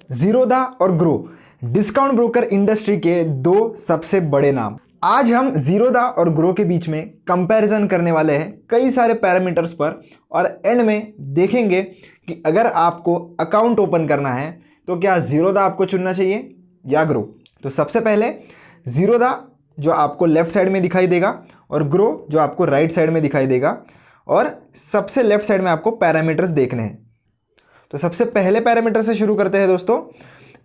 जीरोधा और grow discount broker industry के दो सबसे बड़े नाम। आज हम जीरोधा और ग्रो के बीच में कंपैरिजन करने वाले हैं कई सारे पैरामीटर्स पर, और एंड में देखेंगे कि अगर आपको अकाउंट ओपन करना है तो क्या जीरोधा आपको चुनना चाहिए या ग्रो। तो सबसे पहले जीरोधा जो आपको लेफ्ट साइड में दिखाई देगा और ग्रो जो आपको राइट साइड में दिखाई देगा, और सबसे लेफ्ट साइड में आपको पैरामीटर्स देखने हैं। तो सबसे पहले पैरामीटर से शुरू करते हैं दोस्तों,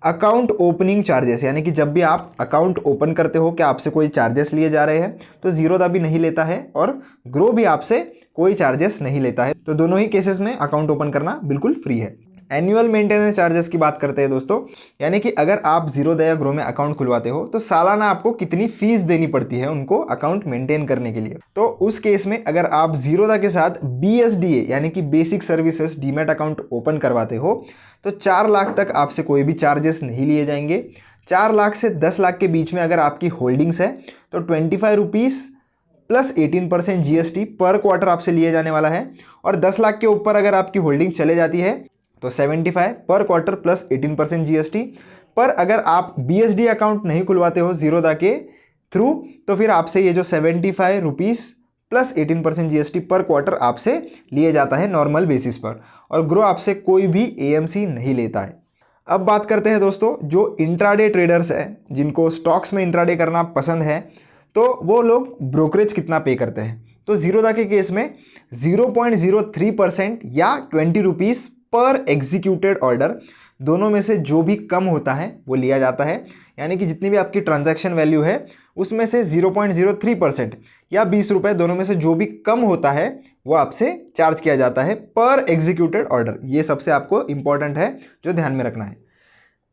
अकाउंट ओपनिंग चार्जेस, यानी कि जब भी आप अकाउंट ओपन करते हो क्या आपसे कोई चार्जेस लिए जा रहे हैं। तो जीरोधा भी नहीं लेता है और ग्रो भी आपसे कोई चार्जेस नहीं लेता है। तो दोनों ही केसेस में अकाउंट ओपन करना बिल्कुल फ्री है। एनुअल मेंटेनेंस चार्जेस की बात करते हैं दोस्तों, यानी कि अगर आप जीरोधा या ग्रो में अकाउंट खुलवाते हो तो सालाना आपको कितनी फीस देनी पड़ती है उनको अकाउंट मेंटेन करने के लिए। तो उस केस में अगर आप जीरोधा के साथ BSDA यानी कि basic services demat account open करवाते हो तो 4 लाख तक आपसे कोई भी चार्जेस नहीं लिए जाएंगे। 4 लाख से 10 लाख के बीच में अगर आपकी होल्डिंग्स है तो 25 रुपीज़ प्लस 18% GST पर क्वार्टर आपसे लिए जाने वाला है। और 10 लाख के ऊपर अगर आपकी होल्डिंग्स चले जाती है तो 75 पर क्वार्टर प्लस 18% GST। पर अगर आप BSD अकाउंट नहीं खुलवाते हो जीरोधा के थ्रू तो फिर आपसे ये जो 75 रुपीज़ प्लस 18% GST पर क्वार्टर आपसे लिए जाता है नॉर्मल बेसिस पर, और ग्रो आपसे कोई भी AMC नहीं लेता है। अब बात करते हैं दोस्तों जो इंट्राडे ट्रेडर्स हैं जिनको स्टॉक्स में इंट्राडे करना पसंद है, तो वो लोग ब्रोकरेज कितना पे करते हैं। तो जीरोधा के केस में 0.03% या 20 रुपीज़ पर एग्जीक्यूटेड ऑर्डर, दोनों में से जो भी कम होता है वो लिया जाता है। यानी कि जितनी भी आपकी ट्रांजैक्शन वैल्यू है उसमें से 0.03% या 20 रुपये, दोनों में से जो भी कम होता है वो आपसे चार्ज किया जाता है पर एग्जीक्यूटेड ऑर्डर। ये सबसे आपको इंपॉर्टेंट है जो ध्यान में रखना है।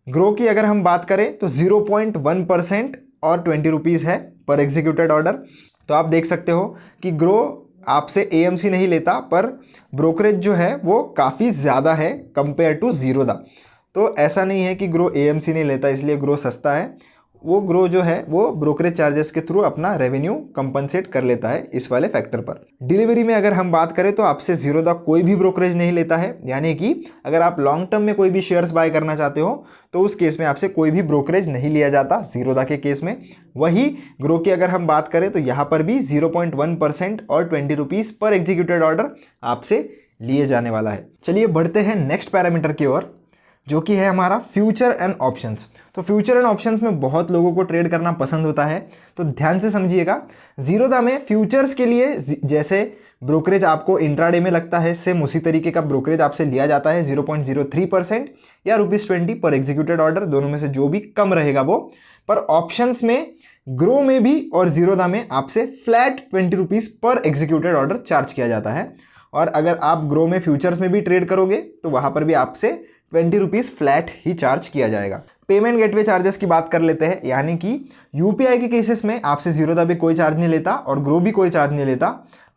ग्रो की अगर हम बात करें तो 0.1% और 20 रुपीज़ है पर एग्जीक्यूटेड ऑर्डर। तो आप देख सकते हो कि ग्रो आपसे AMC नहीं लेता, पर ब्रोकरेज जो है वो काफ़ी ज़्यादा है कंपेयर टू जीरोधा। तो ऐसा नहीं है कि ग्रो AMC नहीं लेता इसलिए ग्रो सस्ता है। वो ग्रो जो है वो ब्रोकरेज चार्जेस के थ्रू अपना रेवेन्यू कंपनसेट कर लेता है इस वाले फैक्टर पर। डिलीवरी में अगर हम बात करें तो आपसे जीरोधा कोई भी ब्रोकरेज नहीं लेता है, यानी कि अगर आप लॉन्ग टर्म में कोई भी शेयर्स बाय करना चाहते हो तो उस केस में आपसे कोई भी ब्रोकरेज नहीं लिया जाता जीरोधा के केस में। वही ग्रो की अगर हम बात करें तो यहाँ पर भी 0.1% और 20 रुपीज़ पर एग्जीक्यूटेड ऑर्डर आपसे लिए जाने वाला है। चलिए बढ़ते हैं नेक्स्ट पैरामीटर की ओर, जो कि है हमारा फ्यूचर एंड ऑप्शंस। तो फ्यूचर एंड ऑप्शंस में बहुत लोगों को ट्रेड करना पसंद होता है, तो ध्यान से समझिएगा। जीरोधा में फ्यूचर्स के लिए जैसे ब्रोकरेज आपको इंट्राडे में लगता है, सेम उसी तरीके का ब्रोकरेज आपसे लिया जाता है 0.03% या ₹20 पर एग्जीक्यूटेड ऑर्डर, दोनों में से जो भी कम रहेगा वो। पर ऑप्शंस में ग्रो में भी और जीरोधा में आपसे फ्लैट 20 रुपीज़ पर एग्जीक्यूटेड ऑर्डर चार्ज किया जाता है। और अगर आप ग्रो में फ्यूचर्स में भी ट्रेड करोगे तो वहाँ पर भी आपसे 20 रुपीज़ फ्लैट ही चार्ज किया जाएगा। पेमेंट गेटवे चार्जेस की बात कर लेते हैं, यानी कि UPI के केसेस में आपसे जीरोधा भी कोई चार्ज नहीं लेता और ग्रो भी कोई चार्ज नहीं लेता।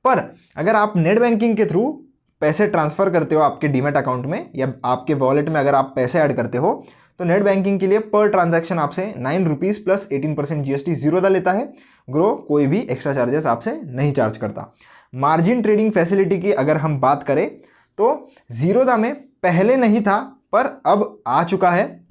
पर अगर आप नेट बैंकिंग के थ्रू पैसे ट्रांसफ़र करते हो आपके डीमैट अकाउंट में या आपके वॉलेट में अगर आप पैसे ऐड करते हो तो नेट बैंकिंग के लिए पर ट्रांजैक्शन आपसे 9 रुपीज़ प्लस 18% GST जीरोधा लेता है। ग्रो कोई भी एक्स्ट्रा चार्जेस आपसे नहीं चार्ज करता। मार्जिन ट्रेडिंग फैसिलिटी की अगर हम बात करें तो जीरोधा में पहले नहीं था पर अब आ चुका है।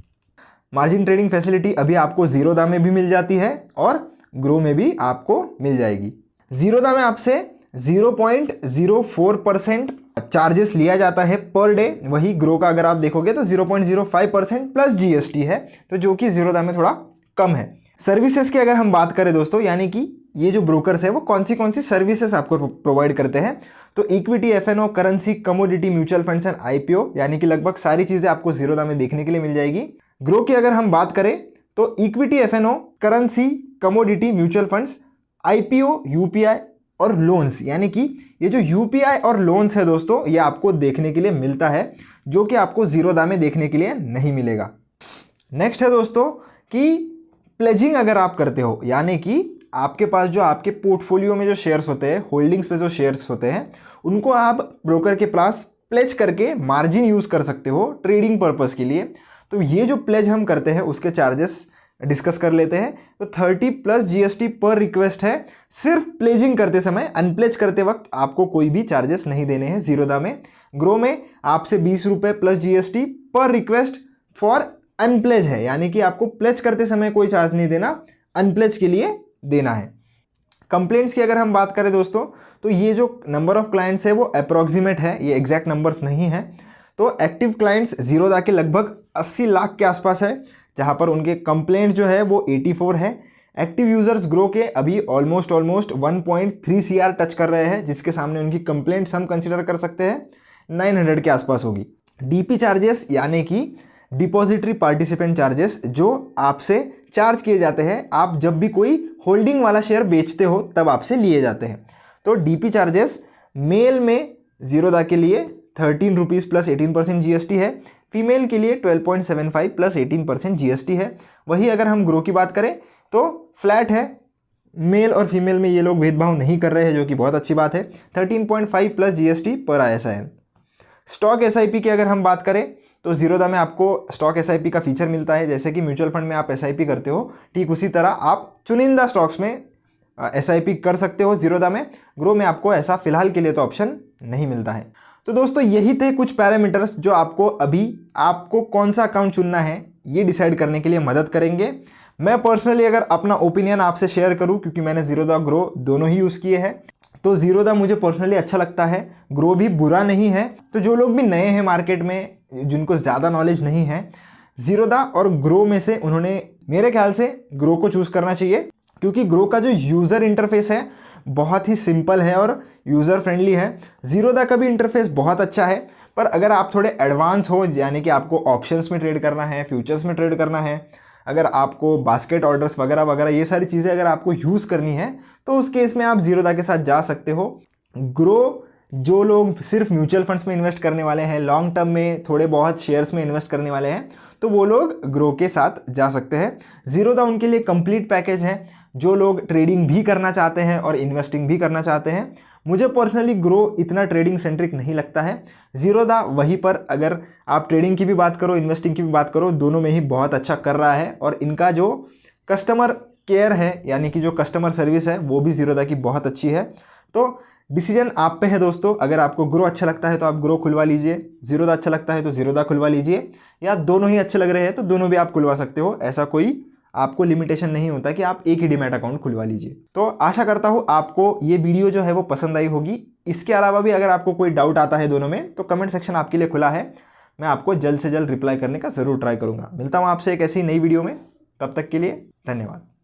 मार्जिन ट्रेडिंग फैसिलिटी अभी आपको जीरोधा में भी मिल जाती है और ग्रो में भी आपको मिल जाएगी। जीरोधा में आपसे 0.04% चार्जेस लिया जाता है पर डे, वही ग्रो का अगर आप देखोगे तो 0.05% प्लस GST है, तो जो कि जीरोधा में थोड़ा कम है। सर्विसेज की अगर हम बात करें दोस्तों, यानी कि ये जो ब्रोकर्स है वो कौन सी सर्विसेज आपको प्रोवाइड करते हैं, तो equity, FNO, currency, commodity, mutual funds and IPO, यानी कि लगभग सारी चीज़ें आपको जीरोधा में देखने के लिए मिल जाएगी। ग्रो की अगर हम बात करें तो equity, FNO, currency, commodity, mutual funds, IPO, UPI और लोन्स, यानी कि ये जो UPI और लोन्स है दोस्तों ये आपको देखने के लिए मिलता है, जो कि आपको जीरोधा में देखने के लिए नहीं मिलेगा। नेक्स्ट है दोस्तों कि प्लेजिंग अगर आप करते हो, यानी कि आपके पास जो आपके पोर्टफोलियो में जो शेयर्स होते हैं, होल्डिंग्स पे जो शेयर्स होते हैं, उनको आप ब्रोकर के पास प्लेज करके मार्जिन यूज़ कर सकते हो ट्रेडिंग पर्पस के लिए। तो ये जो प्लेज हम करते हैं उसके चार्जेस डिस्कस कर लेते हैं। तो 30 प्लस GST पर रिक्वेस्ट है सिर्फ प्लेजिंग करते समय। अनप्लेज करते वक्त आपको कोई भी चार्जेस नहीं देने हैं जीरोधा में। ग्रो में आपसे 20 रुपये प्लस GST पर रिक्वेस्ट फॉर अनप्लेज है, यानी कि आपको प्लेज करते समय कोई चार्ज नहीं देना, अनप्लेज के लिए देना है। कंप्लेंट्स की अगर हम बात करें दोस्तों, तो ये जो नंबर ऑफ क्लाइंट्स है वो अप्रॉक्सीमेट है, ये एग्जैक्ट नंबर्स नहीं है। तो एक्टिव क्लाइंट्स ज़ीरोदा के लगभग 80 लाख के आसपास है, जहाँ पर उनके कंप्लेंट जो है वो 84 है। एक्टिव यूजर्स ग्रो के अभी ऑलमोस्ट 1.3 CR टच कर रहे हैं, जिसके सामने उनकी कंप्लेंट्स हम कंसिडर कर सकते हैं 900 के आसपास होगी। डीपी चार्जेस यानी कि डिपॉजिटरी पार्टिसिपेंट चार्जेस, जो आपसे चार्ज किए जाते हैं, आप जब भी कोई होल्डिंग वाला शेयर बेचते हो तब आपसे लिए जाते हैं। तो डीपी चार्जेस मेल में ज़ीरोदा के लिए 13 रुपीज़ प्लस 18% GST है, फीमेल के लिए 12.75 प्लस 18% GST है। वही अगर हम ग्रो की बात करें तो फ्लैट है, मेल और फीमेल में ये लोग भेदभाव नहीं कर रहे हैं, जो कि बहुत अच्छी बात है। 13.5 प्लस GST पर ISIN। स्टॉक SIP की अगर हम बात करें तो ज़ीरोदा में आपको स्टॉक SIP का फीचर मिलता है। जैसे कि म्यूचुअल फंड में आप SIP करते हो, ठीक उसी तरह आप चुनिंदा स्टॉक्स में SIP कर सकते हो ज़ीरोदा में। ग्रो में आपको ऐसा फिलहाल के लिए तो ऑप्शन नहीं मिलता है। तो दोस्तों यही थे कुछ पैरामीटर्स जो आपको कौन सा अकाउंट चुनना है ये डिसाइड करने के लिए मदद करेंगे। मैं पर्सनली अगर अपना ओपिनियन आपसे शेयर करूं, क्योंकि मैंने ज़ीरोदा ग्रो दोनों ही यूज़ किए हैं, तो ज़ीरोदा मुझे पर्सनली अच्छा लगता है, ग्रो भी बुरा नहीं है। तो जो लोग भी नए हैं मार्केट में, जिनको ज़्यादा नॉलेज नहीं है, ज़ीरोदा और ग्रो में से उन्होंने मेरे ख्याल से ग्रो को चूज़ करना चाहिए, क्योंकि ग्रो का जो यूज़र इंटरफेस है बहुत ही सिंपल है और यूज़र फ्रेंडली है। ज़ीरोदा का भी इंटरफेस बहुत अच्छा है, पर अगर आप थोड़े एडवांस हो, यानी कि आपको ऑप्शंस में ट्रेड करना है, फ्यूचर्स में ट्रेड करना है, अगर आपको बास्केट ऑर्डर्स वगैरह वगैरह ये सारी चीज़ें अगर आपको यूज़ करनी है, तो उस केस में आप ज़ीरोदा के साथ जा सकते हो। ग्रो जो लोग सिर्फ म्यूचुअल फंड्स में इन्वेस्ट करने वाले हैं, लॉन्ग टर्म में थोड़े बहुत शेयर्स में इन्वेस्ट करने वाले हैं, तो वो लोग ग्रो के साथ जा सकते हैं। ज़ीरोदा उनके लिए कंप्लीट पैकेज है, जो लोग ट्रेडिंग भी करना चाहते हैं और इन्वेस्टिंग भी करना चाहते हैं। मुझे पर्सनली ग्रो इतना ट्रेडिंग सेंट्रिक नहीं लगता है। ज़ीरोदा वहीं पर अगर आप ट्रेडिंग की भी बात करो, इन्वेस्टिंग की भी बात करो, दोनों में ही बहुत अच्छा कर रहा है। और इनका जो कस्टमर केयर है, यानी कि जो कस्टमर सर्विस है, वो भी ज़ीरोदा की बहुत अच्छी है। तो डिसीजन आप पे है दोस्तों। अगर आपको ग्रो अच्छा लगता है तो आप ग्रो खुलवा लीजिए, ज़ीरोदा अच्छा लगता है तो ज़ीरोदा खुलवा लीजिए, या दोनों ही अच्छे लग रहे हैं तो दोनों भी आप खुलवा सकते हो। ऐसा कोई आपको लिमिटेशन नहीं होता कि आप एक ही डीमैट अकाउंट खुलवा लीजिए। तो आशा करता हूँ आपको ये वीडियो जो है वो पसंद आई होगी। इसके अलावा भी अगर आपको कोई डाउट आता है दोनों में, तो कमेंट सेक्शन आपके लिए खुला है, मैं आपको जल्द से जल्द रिप्लाई करने का ज़रूर ट्राई करूँगा। मिलता हूँ आपसे एक ऐसी नई वीडियो में, तब तक के लिए धन्यवाद।